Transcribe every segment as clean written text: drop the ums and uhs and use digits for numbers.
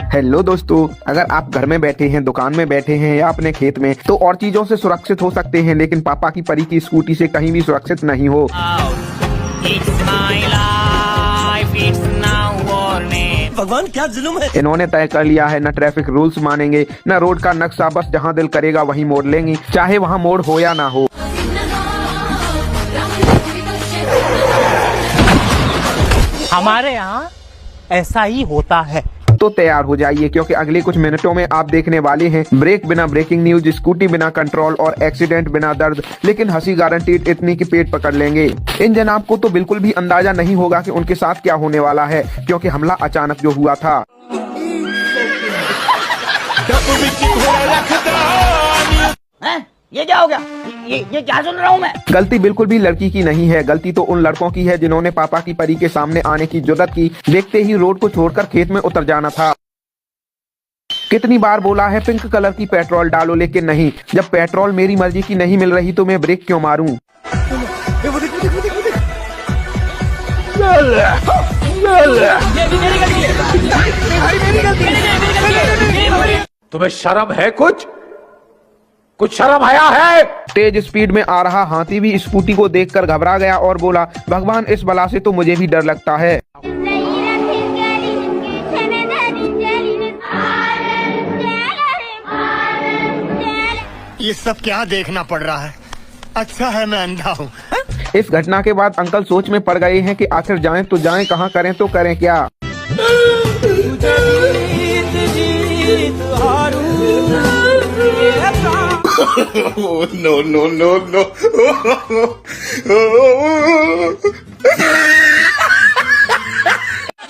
Hello दोस्तों, अगर आप घर में बैठे हैं, दुकान में बैठे हैं या अपने खेत में तो और चीजों से सुरक्षित हो सकते हैं, लेकिन पापा की परी की स्कूटी से कहीं भी सुरक्षित नहीं हो। भगवान क्या जुल्म है। इन्होंने तय कर लिया है, न ट्रैफिक रूल्स मानेंगे न रोड का नक्शा, बस जहां दिल करेगा वहीं मोड़ लेंगे, चाहे वहां मोड़ हो या ना हो। हमारे यहाँ ऐसा ही होता है। तो तैयार हो जाइए, क्योंकि अगले कुछ मिनटों में आप देखने वाले हैं ब्रेक बिना ब्रेकिंग न्यूज, स्कूटी बिना कंट्रोल और एक्सीडेंट बिना दर्द, लेकिन हंसी गारंटीड इतनी कि पेट पकड़ लेंगे। इन जनाब को तो बिल्कुल भी अंदाजा नहीं होगा कि उनके साथ क्या होने वाला है, क्योंकि हमला अचानक जो हुआ था। ये क्या हो गया? ये क्या सुन रहा हूँ मैं? गलती बिल्कुल भी लड़की की नहीं है, गलती तो उन लड़कों की है जिन्होंने पापा की परी के सामने आने की जुर्रत की। देखते ही रोड को छोड़कर खेत में उतर जाना था। कितनी बार बोला है पिंक कलर की पेट्रोल डालो, लेकिन नहीं। जब पेट्रोल मेरी मर्जी की नहीं मिल रही तो मैं ब्रेक क्यों मारूं? तुम्हें शर्म है? कुछ शर्म आया है? तेज स्पीड में आ रहा हाथी भी स्कूटी को देखकर घबरा गया और बोला, भगवान इस बला से तो मुझे भी डर लगता है। ये सब क्या देखना पड़ रहा है? अच्छा है मैं अंधा हूँ। इस घटना के बाद अंकल सोच में पड़ गए हैं कि आखिर जाएं तो जाएं कहां, करें तो करें क्या। No.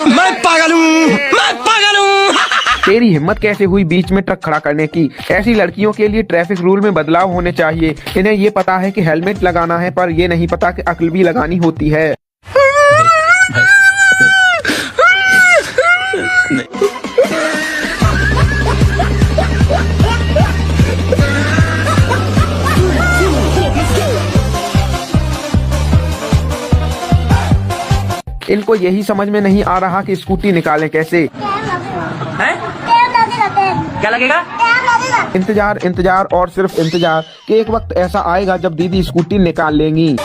मैं पागल हूँ। तेरी हिम्मत कैसे हुई बीच में ट्रक खड़ा करने की? ऐसी लड़कियों के लिए ट्रैफिक रूल में बदलाव होने चाहिए। इन्हें ये पता है कि हेलमेट लगाना है, पर ये नहीं पता कि अक्ल भी लगानी होती है। इनको यही समझ में नहीं आ रहा कि स्कूटी निकालें कैसे। हैं? क्या लगेगा? इंतजार और सिर्फ इंतजार कि एक वक्त ऐसा आएगा जब दीदी स्कूटी निकाल लेंगी।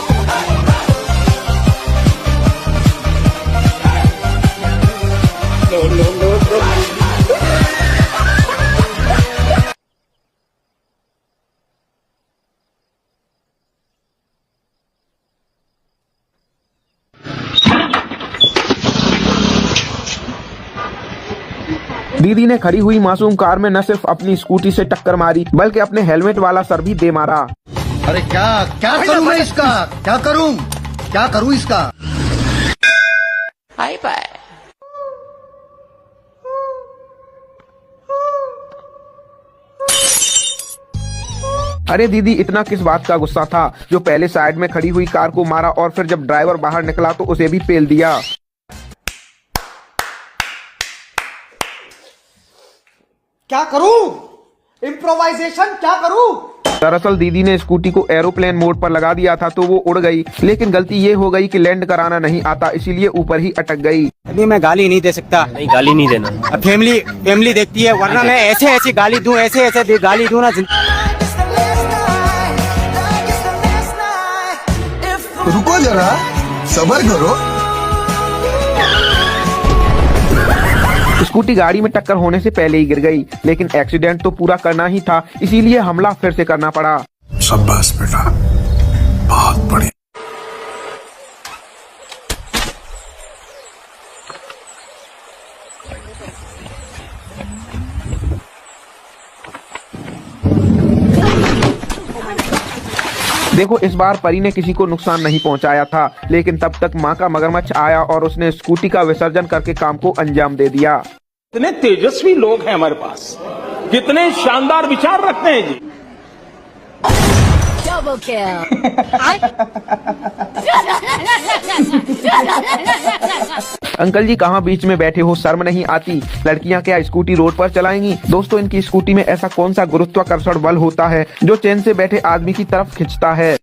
दीदी ने खड़ी हुई मासूम कार में न सिर्फ अपनी स्कूटी से टक्कर मारी, बल्कि अपने हेलमेट वाला सर भी दे मारा। अरे क्या करूँ मैं इसका? क्या करूँ इसका? Hi bye. अरे दीदी, इतना किस बात का गुस्सा था जो पहले साइड में खड़ी हुई कार को मारा और फिर जब ड्राइवर बाहर निकला तो उसे भी पेल दिया। क्या करूं? इम्प्रोवाइजेशन क्या करूं? दरअसल दीदी ने स्कूटी को एरोप्लेन मोड पर लगा दिया था तो वो उड़ गई, लेकिन गलती ये हो गई कि लैंड कराना नहीं आता, इसीलिए ऊपर ही अटक गई। अभी मैं गाली नहीं दे सकता। नहीं, गाली नहीं देना। अब फैमिली देखती है, वरना मैं ऐसे गाली दूं, ऐसे गाली दूं ना। रुको जरा, सब्र करो। स्कूटी गाड़ी में टक्कर होने से पहले ही गिर गई, लेकिन एक्सीडेंट तो पूरा करना ही था, इसीलिए हमला फिर से करना पड़ा। शाबाश बेटा, बहुत बढ़िया। देखो, इस बार परी ने किसी को नुकसान नहीं पहुंचाया था, लेकिन तब तक माँ का मगरमच्छ आया और उसने स्कूटी का विसर्जन करके काम को अंजाम दे दिया। कितने तेजस्वी लोग हैं हमारे पास, कितने शानदार विचार रखते हैं जी। Double kill. अंकल जी कहाँ बीच में बैठे हो, शर्म नहीं आती? लड़कियाँ क्या स्कूटी रोड पर चलाएंगी? दोस्तों, इनकी स्कूटी में ऐसा कौन सा गुरुत्वाकर्षण बल होता है जो चैन से बैठे आदमी की तरफ खींचता है?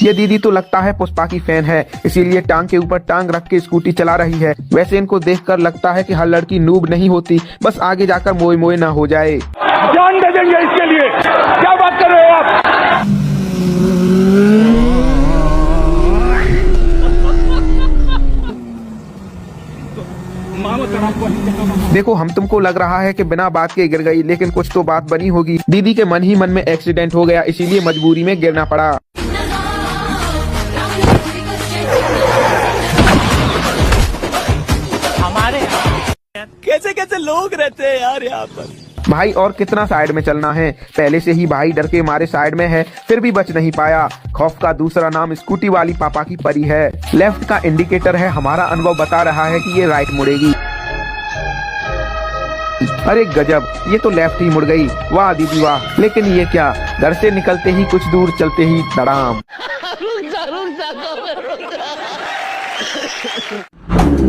ये दीदी तो लगता है पुष्पा की फैन है, इसीलिए टांग के ऊपर टांग रख के स्कूटी चला रही है। वैसे इनको देखकर लगता है कि हर लड़की नूब नहीं होती, बस आगे जाकर मोए मोए ना हो जाए। जान दे देंगे इसके लिए, क्या बात कर रहे हो आप? देखो हम तुमको लग रहा है कि बिना बात के गिर गई, लेकिन कुछ तो बात बनी होगी। दीदी के मन ही मन में एक्सीडेंट हो गया, इसीलिए मजबूरी में गिरना पड़ा। कैसे कैसे लोग रहते हैं यार यहाँ पर। भाई और कितना साइड में चलना है, पहले से ही भाई डर के मारे साइड में है, फिर भी बच नहीं पाया। खौफ का दूसरा नाम स्कूटी वाली पापा की परी है। लेफ्ट का इंडिकेटर है, हमारा अनुभव बता रहा है कि ये राइट मुड़ेगी। अरे गजब, ये तो लेफ्ट ही मुड़ गई। वाह दीदी वाह। लेकिन ये क्या, घर से निकलते ही कुछ दूर चलते ही धड़ाम।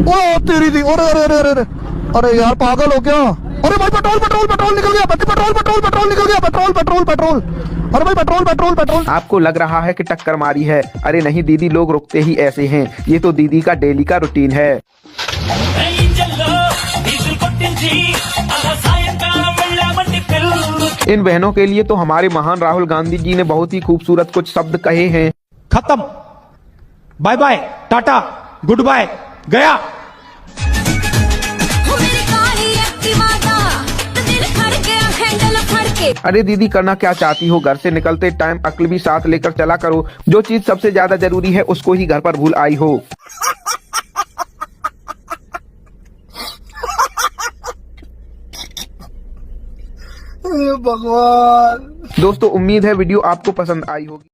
ओ तेरी दी, अरे अरे अरे अरे अरे यार पागल हो क्या? अरे भाई पेट्रोल पेट्रोल पेट्रोल निकल गया, पेट्रोल पेट्रोल पेट्रोल निकल गया, पेट्रोल पेट्रोल पेट्रोल। अरे भाई पेट्रोल पेट्रोल पेट्रोल। आपको लग रहा है कि टक्कर मारी है, अरे नहीं दीदी, लोग रुकते ही ऐसे हैं। ये तो दीदी का डेली का रूटीन है। इन बहनों के लिए तो हमारे महान राहुल गांधी जी ने बहुत ही खूबसूरत कुछ शब्द कहे हैं। खत्म, bye bye, ta-ta, goodbye, गया। अरे दीदी करना क्या चाहती हो, घर से निकलते टाइम अक्ल भी साथ लेकर चला करो। जो चीज सबसे ज्यादा जरूरी है उसको ही घर पर भूल आई हो। भगवान। दोस्तों उम्मीद है वीडियो आपको पसंद आई होगी।